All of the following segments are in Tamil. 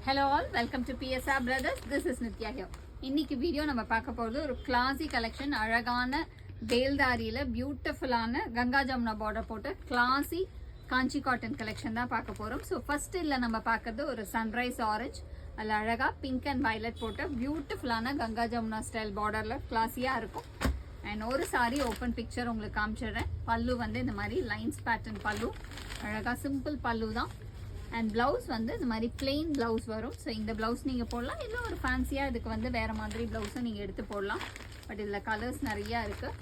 Hello all, welcome to PSR Brothers. This is Nitya here. இன்னைக்கு வீடியோ நம்ம பார்க்க போகிறது ஒரு கிளாசி கலெக்ஷன். அழகான வேல்தாரியில் பியூட்டிஃபுல்லான கங்கா ஜமுனா பார்டர் போட்டு கிளாசி காஞ்சி காட்டன் கலெக்ஷன் தான் பார்க்க போகிறோம். ஸோ ஃபர்ஸ்ட் இல்லை நம்ம பார்க்கறது ஒரு சன்ரைஸ் ஆரஞ்ச், அதில் அழகாக பிங்க் அண்ட் வயலட் போட்டு பியூட்டிஃபுல்லான கங்கா ஜமுனா ஸ்டைல் பார்டரில் கிளாஸியாக இருக்கும். அண்ட் ஒரு சாரி ஓப்பன் பிக்சர் உங்களுக்கு காமிச்சிடுறேன். பல்லு வந்து இந்த மாதிரி லைன்ஸ் பேட்டர்ன் பல்லு, அழகாக சிம்பிள் பல்லு தான். அண்ட் ப்ளவுஸ் வந்து இந்த மாதிரி பிளெயின் ப்ளவுஸ் வரும். ஸோ இந்த ப்ளவுஸ் நீங்கள் போடலாம், இல்லை ஒரு ஃபேன்சியாக இதுக்கு வந்து வேறு மாதிரி ப்ளவுஸும் நீங்கள் எடுத்து போடலாம். பட் இதில் கலர்ஸ் நிறையா இருக்குது.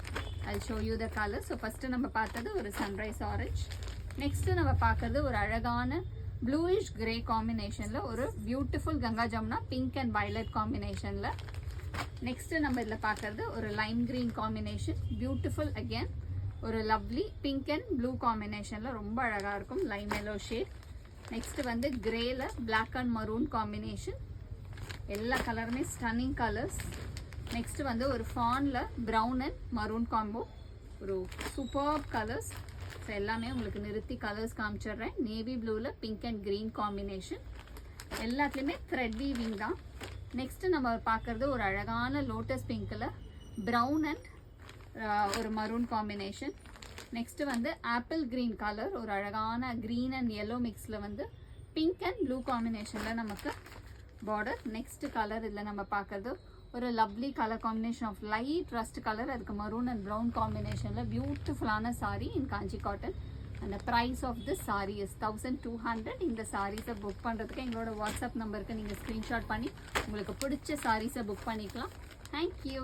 I show you the colour. So first நம்ம பார்த்தது ஒரு சன்ரைஸ் ஆரஞ்ச். நெக்ஸ்ட்டு நம்ம பார்க்கறது ஒரு அழகான ப்ளூயிஷ் கிரே காம்பினேஷனில் ஒரு beautiful Ganga Jamuna pink and violet காம்பினேஷனில். நெக்ஸ்ட்டு நம்ம இதில் பார்க்கறது ஒரு Lime green combination, beautiful again ஒரு லவ்லி பிங்க் அண்ட் ப்ளூ காம்பினேஷனில் ரொம்ப அழகாக இருக்கும், லைம் எல்லோ ஷேட். நெக்ஸ்ட் வந்து கிரேல பிளாக் அண்ட் மரூன் காம்பினேஷன், எல்லா கலருமே ஸ்டன்னிங் கலர்ஸ். நெக்ஸ்ட் வந்து ஒரு ஃபான்ல ப்ரௌன் அண்ட் மரூன் காம்போ, ஒரு சூப்பர் கலர்ஸ். ஸோ எல்லாமே உங்களுக்கு நிறுத்தி கலர்ஸ் காமிச்சிடுறேன். நேவி ப்ளூவில் பிங்க் அண்ட் க்ரீன் காம்பினேஷன், எல்லாத்துலேயுமே த்ரெட் வீவிங் தான். நெக்ஸ்ட்டு நம்ம பார்க்குறது ஒரு அழகான லோட்டஸ் பிங்க்கில் ப்ரௌன் அண்ட் ஒரு மரூன் காம்பினேஷன். நெக்ஸ்ட் வந்து ஆப்பிள் கிரீன் கலர், ஒரு அழகான கிரீன் அண்ட் எல்லோ மிக்ஸில் வந்து பிங்க் அண்ட் ப்ளூ காம்பினேஷனில் நமக்கு பார்டர். நெக்ஸ்ட் கலர் இதில் நம்ம பார்க்குறது ஒரு lovely colour combination of light rust colour, அதுக்கு மரூன் அண்ட் ப்ரௌன் காம்பினேஷனில் பியூட்டிஃபுல்லான சாரீ இன் காஞ்சி காட்டன். அந்த price of this sari is 1200. இந்த சாரீஸை புக் பண்ணுறதுக்கு எங்களோட வாட்ஸ்அப் நம்பருக்கு நீங்கள் ஸ்க்ரீன்ஷாட் பண்ணி உங்களுக்கு பிடிச்ச சாரீஸை புக் பண்ணிக்கலாம். தேங்க்யூ.